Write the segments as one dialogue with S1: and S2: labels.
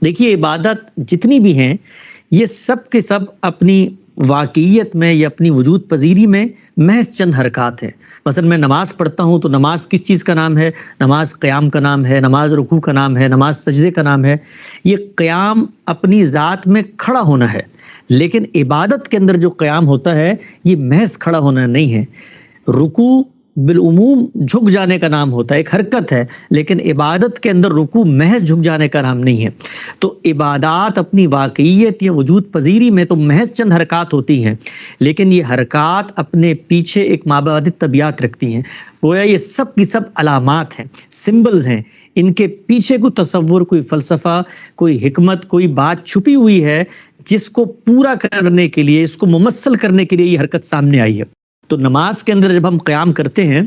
S1: देखिए इबादत जितनी भी हैं ये सब के सब अपनी वाक़इयत में या अपनी वजूद पजीरी में महज चंद हरकत हैं। मसलन मैं नमाज पढ़ता हूँ तो नमाज किस चीज़ का नाम है? नमाज क़याम का नाम है, नमाज रुकू का नाम है, नमाज सजदे का नाम है। ये क़याम अपनी ज़ात में खड़ा होना है, लेकिन इबादत के अंदर जो क़याम होता है ये महज खड़ा होना नहीं है। रुकू बिलउमूम झुक जाने का नाम होता है, एक हरकत है, लेकिन इबादत के अंदर रुकू महज झुक जाने का नाम नहीं है। तो इबादत अपनी वाक़इयत या वजूद पजीरी में तो महज चंद हरकत होती हैं, लेकिन ये हरकत अपने पीछे एक माबादी तबियत रखती हैं। गोया ये सब की सब अलामात हैं, सिंबल्स हैं। इनके पीछे कोई तसव्वुर, कोई फ़लसफ़ा, कोई हिकमत, कोई बात छुपी हुई है जिसको पूरा करने के लिए, इसको मुमस्सल करने के लिए ये हरकत सामने आई है। तो नमाज के अंदर जब हम क़याम करते हैं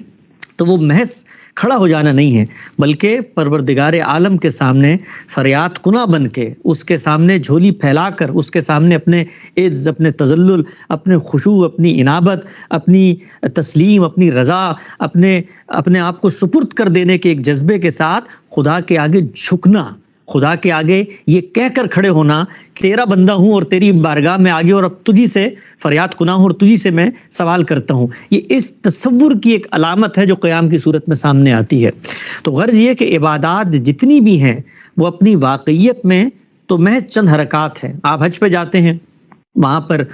S1: तो वो महज खड़ा हो जाना नहीं है, बल्कि परवरदिगार आलम के सामने फरियाद कुना बन के, उसके सामने झोली फैलाकर, उसके सामने अपने इज़्ज़, अपने तज़ल्लुल, अपने खुशू, अपनी इनाबत, अपनी तस्लीम, अपनी रज़ा, अपने आप को सुपुर्द कर देने के एक जज्बे के साथ खुदा के आगे झुकना, खुदा के आगे ये कहकर खड़े होना कि तेरा बंदा हूँ और तेरी बारगाह में आगे और अब तुझी से फरियाद कुना हूँ और तुझी से मैं सवाल करता हूँ। ये इस तसव्वुर की एक अलामत है जो क़याम की सूरत में सामने आती है। तो गर्ज ये कि इबादत जितनी भी हैं वो अपनी वाक़इयत में तो महज चंद हरकत हैं। आप हज पे जाते हैं, वहाँ पर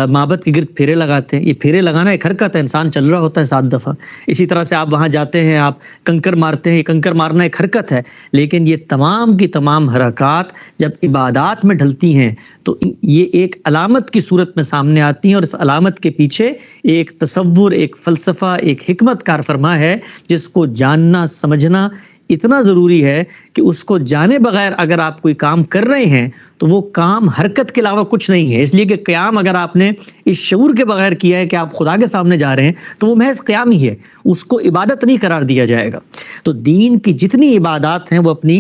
S1: माबद के गिर्द फेरे लगाते हैं। ये फेरे लगाना एक हरकत है, इंसान चल रहा होता है 7 दफ़ा। इसी तरह से आप वहाँ जाते हैं, आप कंकर मारते हैं, ये कंकर मारना एक हरकत है। लेकिन ये तमाम की तमाम हरकत जब इबादत में ढलती हैं तो ये एक अलामत की सूरत में सामने आती हैं, और इस अलामत के पीछे एक तसव्वुर, एक फ़लसफ़ा, एक हिकमत कार फरमा है जिसको जानना समझना इतना ज़रूरी है कि उसको जाने बगैर अगर आप कोई काम कर रहे हैं तो वो काम हरकत के अलावा कुछ नहीं है। इसलिए कि क़याम अगर आपने इस शऊर के बगैर किया है कि आप खुदा के सामने जा रहे हैं तो वो महज क़याम ही है, उसको इबादत नहीं करार दिया जाएगा। तो दीन की जितनी इबादत हैं वो अपनी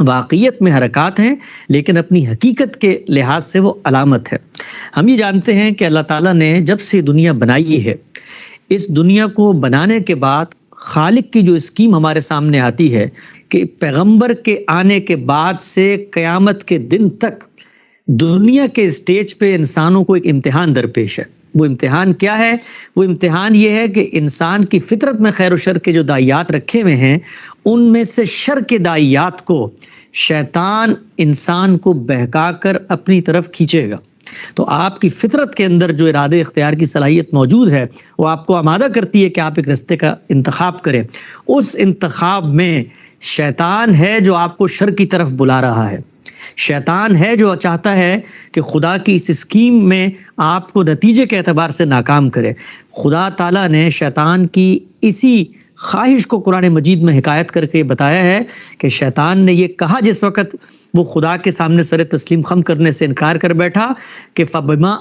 S1: वाक़इयत में हरकत हैं, लेकिन अपनी हकीकत के लिहाज से वो अलामत है। हम ये जानते हैं कि अल्लाह ताला ने जब से दुनिया बनाई है, इस दुनिया को बनाने के बाद खालिक की जो स्कीम हमारे सामने आती है कि पैगंबर के आने के बाद से क़यामत के दिन तक दुनिया के स्टेज पे इंसानों को एक इम्तिहान दरपेश है। वो इम्तिहान क्या है? वो इम्तिहान ये है कि इंसान की फितरत में खैर और शर के जो दाइयात रखे हुए हैं, उनमें से शर के दाइयात को शैतान इंसान को बहका कर अपनी तरफ खींचेगा। तो आपकी फितरत के अंदर जो इरादे इख्तियार की सलाहियत मौजूद है वो आपको आमादा करती है कि आप एक रास्ते का इंतखाब करें। उस इंतखाब में शैतान है जो आपको शर की तरफ बुला रहा है। शैतान है जो चाहता है कि खुदा की इस स्कीम में आपको नतीजे के एतबार से नाकाम करे। खुदा ताला ने शैतान की इसी ख्वाहिश को कुरान मजीद में हिकायत करके बताया है कि शैतान ने ये कहा जिस वक़्त वो खुदा के सामने सर तस्लीम खम करने से इनकार कर बैठा कि फ़बिमा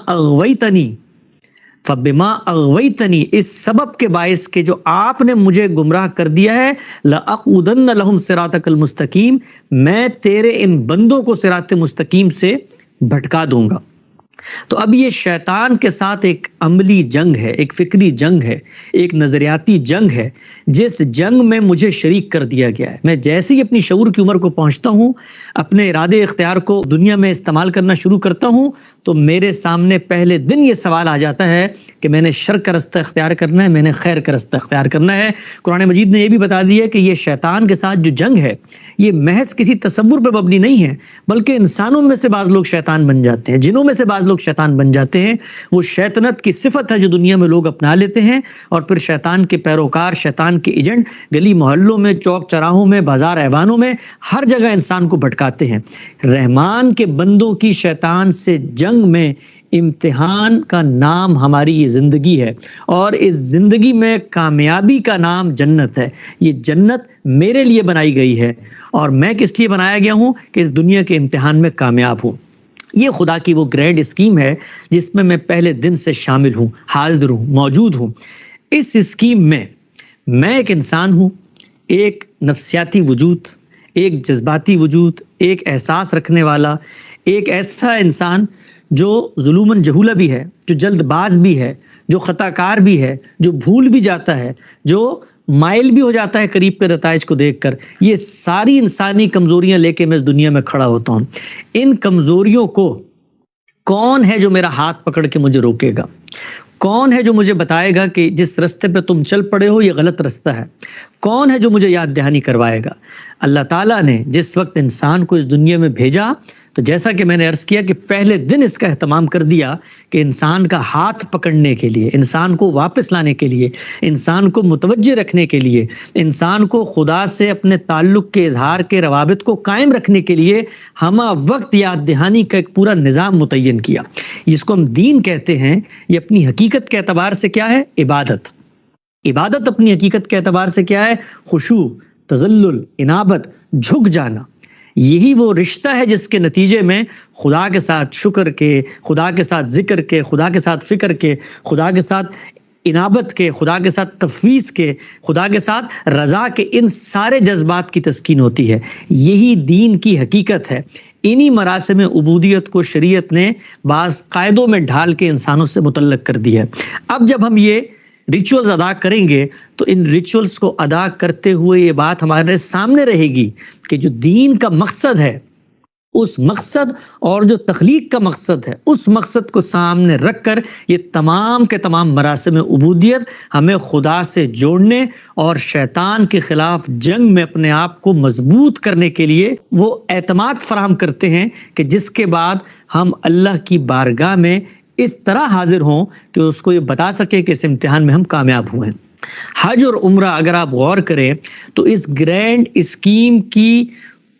S1: अग़वैतनी, इस सबब के बाइस के जो आपने मुझे गुमराह कर दिया है, लअक़उदन्न लहुम सिरातकल मुस्तकीम, मैं तेरे इन बंदों को सिरात मुस्तकीम से भटका दूंगा। तो अब ये शैतान के साथ एक अमली जंग है, एक फिक्री जंग है, एक नज़रियाती जंग है, जिस जंग में मुझे शरीक कर दिया गया है। मैं जैसे ही अपनी शऊर की उम्र को पहुंचता हूं, अपने इरादे इख्तियार को दुनिया में इस्तेमाल करना शुरू करता हूं, तो मेरे सामने पहले दिन ये सवाल आ जाता है कि मैंने शर का रास्ता इख्तियार करना है, मैंने खैर का रास्ता इख्तियार करना है। कुरान मजीद ने यह भी बता दिया कि ये शैतान के साथ जो जंग है ये महज किसी तसव्वुर पर मबनी नहीं है, बल्कि इंसानों में से बाज़ लोग शैतान बन जाते हैं, जिनों में से बाज़ लोग शैतान बन जाते हैं। वो शैतानत की सिफत है जो दुनिया में लोग अपना लेते हैं, और फिर शैतान के पैरोकार, शैतान के एजेंट गली मोहल्लों में, चौक चौराहों में, बाजार ऐवानों में, हर जगह इंसान को भटकाते हैं। रहमान के बंदों की शैतान से जंग में इम्तिहान का नाम हमारी ये ज़िंदगी है, और इस ज़िंदगी में कामयाबी का नाम जन्नत है। ये जन्नत मेरे लिए बनाई गई है, और मैं किस लिए बनाया गया हूँ कि इस दुनिया के इम्तिहान में कामयाब हूँ। ये खुदा की वो ग्रैंड स्कीम है जिसमें मैं पहले दिन से शामिल हूँ, हाजिर हूँ, मौजूद हूँ। इस स्कीम में मैं एक इंसान हूँ, एक नफ्सियाती वजूद, एक जज्बाती वजूद, एक एहसास रखने वाला, एक ऐसा इंसान जो जुलूमन जहूला भी है, जो जल्दबाज भी है, जो ख़ताकार भी है, जो भूल भी जाता है, जो مائل بھی ہو جاتا ہے قریب کے نتائج کو دیکھ کر. یہ ساری انسانی کمزوریاں لے کے میں اس دنیا میں کھڑا ہوتا ہوں. ان کمزوریوں کو کون ہے جو میرا ہاتھ پکڑ کے مجھے روکے گا؟ کون ہے جو مجھے بتائے گا کہ جس رستے پہ تم چل پڑے ہو یہ غلط رستہ ہے؟ کون ہے جو مجھے یاد دہانی کروائے گا؟ اللہ تعالیٰ نے جس وقت انسان کو اس دنیا میں بھیجا تو جیسا کہ میں نے عرض کیا کہ پہلے دن اس کا اہتمام کر دیا کہ انسان کا ہاتھ پکڑنے کے لیے، انسان کو واپس لانے کے لیے، انسان کو متوجہ رکھنے کے لیے، انسان کو خدا سے اپنے تعلق کے اظہار کے روابط کو قائم رکھنے کے لیے ہمہ وقت یاد دہانی کا ایک پورا نظام متعین کیا. جس کو ہم دین کہتے ہیں، یہ اپنی حقیقت کے اعتبار سے کیا ہے؟ عبادت. عبادت اپنی حقیقت کے اعتبار سے کیا ہے؟ خشوع، تذلل، انابت، جھک جانا. یہی وہ رشتہ ہے جس کے نتیجے میں خدا کے ساتھ شکر کے، خدا کے ساتھ ذکر کے، خدا کے ساتھ فکر کے، خدا کے ساتھ انابت کے، خدا کے ساتھ تفویض کے، خدا کے ساتھ رضا کے، ان سارے جذبات کی تسکین ہوتی ہے. یہی دین کی حقیقت ہے. انہی مراسم عبودیت کو شریعت نے بعض قاعدوں میں ڈھال کے انسانوں سے متعلق کر دیا ہے. اب جب ہم یہ ریچولز ادا کریں گے تو ان ریچولز کو ادا کرتے ہوئے یہ بات ہمارے سامنے رہے گی کہ جو دین کا مقصد ہے، اس مقصد اور جو تخلیق کا مقصد ہے، اس مقصد کو سامنے رکھ کر یہ تمام کے تمام مراسم عبودیت ہمیں خدا سے جوڑنے اور شیطان کے خلاف جنگ میں اپنے آپ کو مضبوط کرنے کے لیے وہ اعتماد فراہم کرتے ہیں کہ جس کے بعد ہم اللہ کی بارگاہ میں اس طرح حاضر ہوں کہ اس کو یہ بتا سکے کہ اس امتحان میں ہم کامیاب ہوئے. حج اور عمرہ اگر آپ غور کریں تو اس گرینڈ اسکیم کی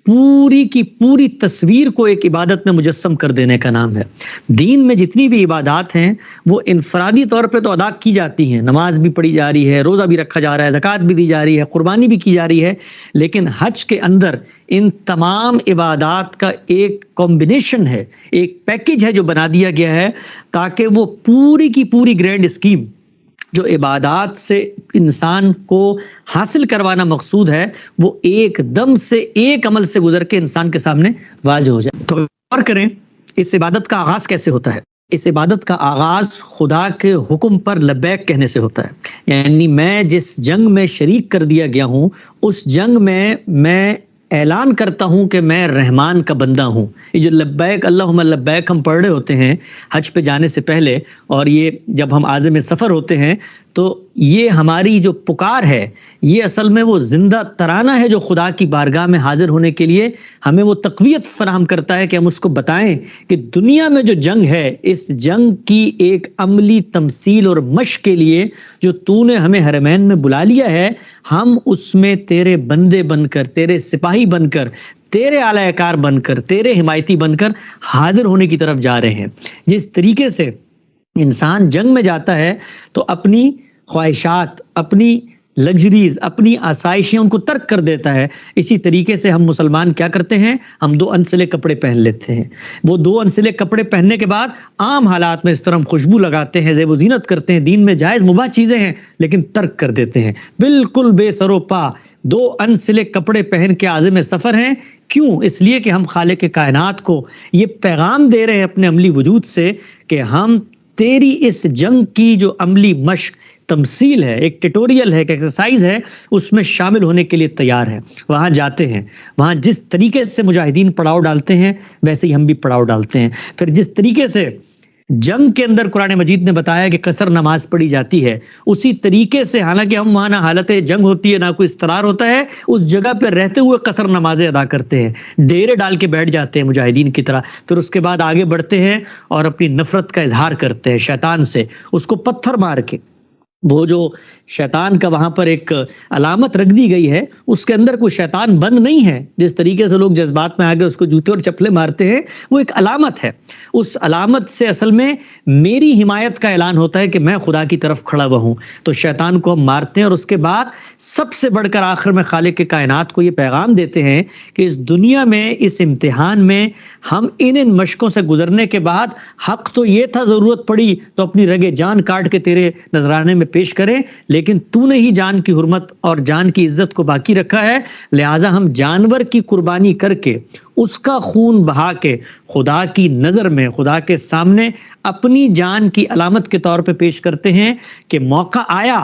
S1: پوری تصویر کو ایک عبادت میں مجسم کر دینے کا نام ہے. دین میں جتنی بھی عبادات ہیں وہ انفرادی طور پہ تو ادا کی جاتی ہیں، نماز بھی پڑھی جا رہی ہے، روزہ بھی رکھا جا رہا ہے، زکوٰۃ بھی دی جا رہی ہے، قربانی بھی کی جا رہی ہے، لیکن حج کے اندر ان تمام عبادات کا ایک کمبینیشن ہے، ایک پیکج ہے جو بنا دیا گیا ہے تاکہ وہ پوری کی پوری گرینڈ اسکیم جو عبادات سے انسان کو حاصل کروانا مقصود ہے وہ ایک دم سے ایک عمل سے گزر کے انسان کے سامنے واضح ہو جائے. تو غور کریں اس عبادت کا آغاز کیسے ہوتا ہے. اس عبادت کا آغاز خدا کے حکم پر لبیک کہنے سے ہوتا ہے. یعنی میں جس جنگ میں شریک کر دیا گیا ہوں اس جنگ میں اعلان کرتا ہوں کہ میں رحمان کا بندہ ہوں. یہ جو لبیک اللہم لبیک ہم پڑھ رہے ہوتے ہیں حج پہ جانے سے پہلے، اور یہ جب ہم عازم سفر ہوتے ہیں تو یہ ہماری جو پکار ہے یہ اصل میں وہ زندہ ترانہ ہے جو خدا کی بارگاہ میں حاضر ہونے کے لیے ہمیں وہ تقویت فراہم کرتا ہے کہ ہم اس کو بتائیں کہ دنیا میں جو جنگ ہے اس جنگ کی ایک عملی تمثیل اور مشق کے لیے جو تو نے ہمیں حرمین میں بلا لیا ہے، ہم اس میں تیرے بندے بن کر، تیرے سپاہی بن کر، تیرے اعلی کار بن کر، تیرے حمایتی بن کر حاضر ہونے کی طرف جا رہے ہیں. جس طریقے سے انسان جنگ میں جاتا ہے تو اپنی خواہشات، اپنی لگژریز، اپنی آسائشیں ان کو ترک کر دیتا ہے. اسی طریقے سے ہم مسلمان کیا کرتے ہیں؟ ہم 2 انسلے کپڑے پہن لیتے ہیں. وہ 2 انسلے کپڑے پہننے کے بعد عام حالات میں اس طرح ہم خوشبو لگاتے ہیں، زیب و زینت کرتے ہیں، دین میں جائز مباح چیزیں ہیں لیکن ترک کر دیتے ہیں بالکل بے سر و پا. 2 انسلے کپڑے پہن کے عازم سفر ہیں. کیوں؟ اس لیے کہ ہم خالق کائنات کو یہ پیغام دے رہے ہیں اپنے عملی وجود سے کہ ہم تیری اس جنگ کی جو عملی مشق تمثیل ہے، ایک ٹیٹوریل ہے، ایک ایکسرسائز ہے، اس میں شامل ہونے کے لیے تیار ہیں. وہاں جاتے ہیں، وہاں جس طریقے سے مجاہدین پڑاؤ ڈالتے ہیں ویسے ہی ہم بھی پڑاؤ ڈالتے ہیں. پھر جس طریقے سے جنگ کے اندر قرآن مجید نے بتایا کہ قصر نماز پڑھی جاتی ہے، اسی طریقے سے حالانکہ ہم وہاں نہ حالت جنگ ہوتی ہے نہ کوئی اضطرار ہوتا ہے، اس جگہ پہ رہتے ہوئے قصر نمازیں ادا کرتے ہیں، ڈیرے ڈال کے بیٹھ جاتے ہیں مجاہدین کی طرح. پھر اس کے بعد آگے بڑھتے ہیں اور اپنی نفرت کا اظہار کرتے ہیں شیطان سے، اس کو پتھر مار کے. وہ جو شیطان کا وہاں پر ایک علامت رکھ دی گئی ہے اس کے اندر کوئی شیطان بند نہیں ہے. جس طریقے سے لوگ جذبات میں آگے اس کو جوتے اور چپلے مارتے ہیں، وہ ایک علامت ہے. اس علامت سے اصل میں میری حمایت کا اعلان ہوتا ہے کہ میں خدا کی طرف کھڑا ہوا ہوں. تو شیطان کو ہم مارتے ہیں اور اس کے بعد سب سے بڑھ کر آخر میں خالق کے کائنات کو یہ پیغام دیتے ہیں کہ اس دنیا میں اس امتحان میں ہم ان مشقوں سے گزرنے کے بعد حق تو یہ تھا ضرورت پڑی تو اپنی رگے جان کاٹ کے تیرے نذرانے میں پیش کریں، لیکن تو نے ہی جان کی حرمت اور جان کی عزت کو باقی رکھا ہے، لہٰذا ہم جانور کی قربانی کر کے اس کا خون بہا کے خدا کی نظر میں، خدا کے سامنے اپنی جان کی علامت کے طور پہ پیش کرتے ہیں کہ موقع آیا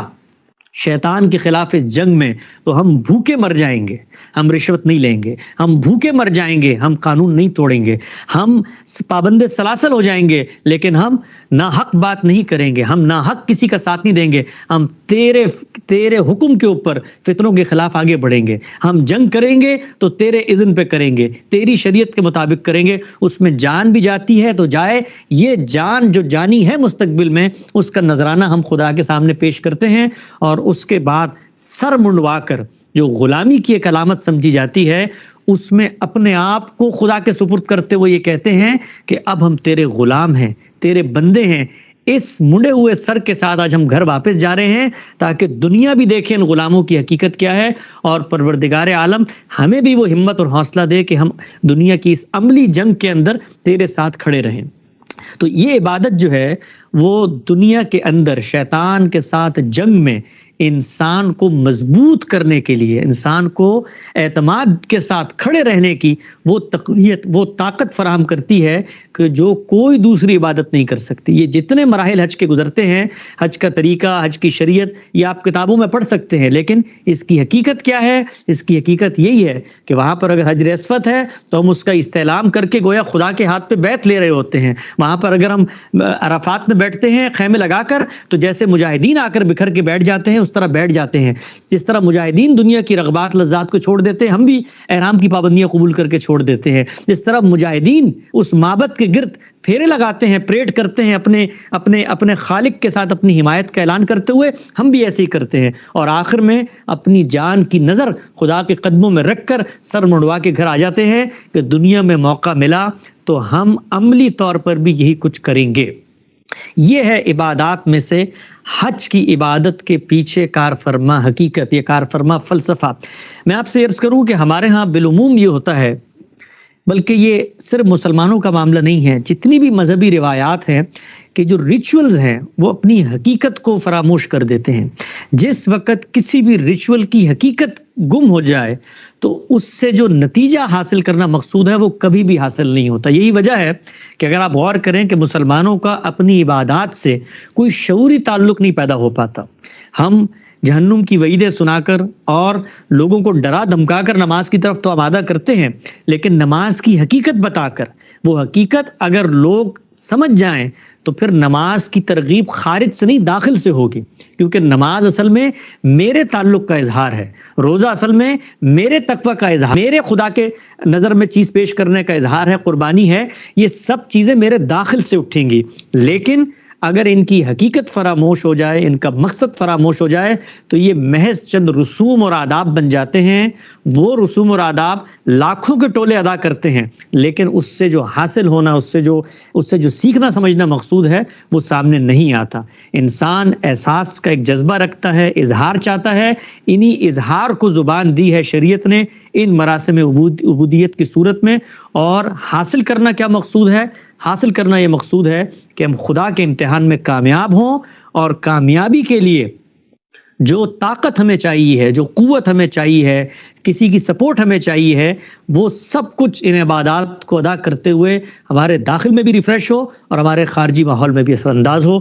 S1: शैतान के खिलाफ इस जंग में, तो हम भूखे मर जाएंगे, हम रिश्वत नहीं लेंगे, हम भूखे मर जाएंगे, हम कानून नहीं तोड़ेंगे, हम पाबंद सलासल हो जाएंगे, लेकिन हम ना हक बात नहीं करेंगे, हम ना हक किसी का साथ नहीं देंगे, हम तेरे हुक्म के ऊपर फितनों के खिलाफ आगे बढ़ेंगे, हम जंग करेंगे तो तेरे इज़्न पे करेंगे, तेरी शरीयत के मुताबिक करेंगे, उसमें जान भी जाती है तो जाए, ये जान जो जानी है मुस्तकबिल में, उसका नजराना हम खुदा के सामने पेश करते हैं, और उसके बाद सर मुंडवा कर जो गुलामी की एक अलामत समझी जाती है, उसमें अपने आप को खुदा के सुपुर्द करते हुए ये कहते हैं कि अब हम तेरे गुलाम हैं, तेरे बंदे हैं। इस मुंडे हुए सर के साथ आज हम घर वापस जा रहे हैं, ताकि दुनिया भी देखे इन गुलामों की हकीकत क्या है, और परवरदिगार आलम हमें भी वो हिम्मत और हौसला दे कि हम दुनिया की इस अमली जंग के अंदर तेरे साथ खड़े रहें। तो ये इबादत जो है वो दुनिया के अंदर शैतान के साथ जंग में इंसान को मजबूत करने के लिए, इंसान को एतमाद के साथ खड़े रहने की वो तक़वियत, वो ताकत फराहम करती है कि जो कोई दूसरी इबादत नहीं कर सकती। ये जितने मराहिल हज के गुजरते हैं, हज का तरीका, हज की शरीयत, ये आप किताबों में पढ़ सकते हैं, लेकिन इसकी हकीकत क्या है? इसकी हकीकत यही है कि वहाँ पर अगर हजर अस्वद है तो हम उसका इस्तेलाम करके गोया खुदा के हाथ पे बैत ले रहे होते हैं। वहाँ पर अगर हम अराफात में बैठते हैं खैमे लगाकर, तो जैसे मुजाहिदीन आकर बिखर के बैठ जाते हैं, उस तरह बैठ जाते हैं। जिस तरह मुजाहिदीन दुनिया की रग़बात लज़्ज़ात को छोड़ देते हैं, हम भी एहराम की पाबंदियां कबूल करके छोड़ देते हैं। जिस तरह मुजाहिदीन उस माबद के गिर्द फेरे लगाते हैं, परेड करते हैं अपने अपने अपने खालिक के साथ अपनी हिमायत का ऐलान करते हुए, हम भी ऐसे ही करते हैं, और आखिर में अपनी जान की नज़र खुदा के कदमों में रखकर सर मुंडवा के घर आ जाते हैं कि दुनिया में मौका मिला तो हम अमली तौर पर भी यही कुछ करेंगे। ये है इबादत में से हज की इबादत के पीछे कार फरमा हकीकत, ये कार फरमा फलसफा। मैं आपसे अर्ज करूं कि हमारे यहाँ बिलुमूम ये होता है, बल्कि ये सिर्फ मुसलमानों का मामला नहीं है, जितनी भी मजहबी रिवायात हैं कि जो रिचुअल्स हैं वो अपनी हकीकत को फरामोश कर देते हैं। जिस वक्त किसी भी रिचुअल की हकीकत गुम हो जाए तो उससे जो नतीजा हासिल करना मकसूद है वो कभी भी हासिल नहीं होता। यही वजह है कि अगर आप गौर करें कि मुसलमानों का अपनी इबादत से कोई शऊरी ताल्लुक नहीं पैदा हो पाता। हम जहन्नुम की वईदें सुनाकर और लोगों को डरा धमकाकर नमाज की तरफ तो आमादा करते हैं, लेकिन नमाज की हकीकत बताकर, वो हकीकत अगर लोग समझ जाएं तो फिर नमाज की तरगीब खारिज से नहीं दाखिल से होगी, क्योंकि नमाज असल में मेरे ताल्लुक का इजहार है, रोज़ा असल में मेरे तकवा का इजहार, मेरे खुदा के नज़र में चीज़ पेश करने का इजहार है, कुर्बानी है। ये सब चीज़ें मेरे दाखिल से उठेंगी, लेकिन अगर इनकी हकीकत फरामोश हो जाए, इनका मकसद फरामोश हो जाए, तो ये महज चंद रसूम और आदाब बन जाते हैं। वो रसूम और आदाब लाखों के टोले अदा करते हैं, लेकिन उससे जो हासिल होना, उससे जो सीखना समझना मकसूद है, वो सामने नहीं आता। इंसान एहसास का एक जज्बा रखता है, इजहार चाहता है, इन्हीं इजहार को जुबान दी है शरीयत ने इन मरासिम उबूदियत की सूरत में। और हासिल करना क्या मकसूद है? हासिल करना ये मकसूद है कि हम खुदा के इम्तिहान में कामयाब हों, और कामयाबी के लिए जो ताकत हमें चाहिए है, जो कुव्वत हमें चाहिए है, किसी की सपोर्ट हमें चाहिए है, वो सब कुछ इन इबादत को अदा करते हुए हमारे दाखिल में भी रिफ्रेश हो और हमारे खारजी माहौल में भी असरअंदाज हो।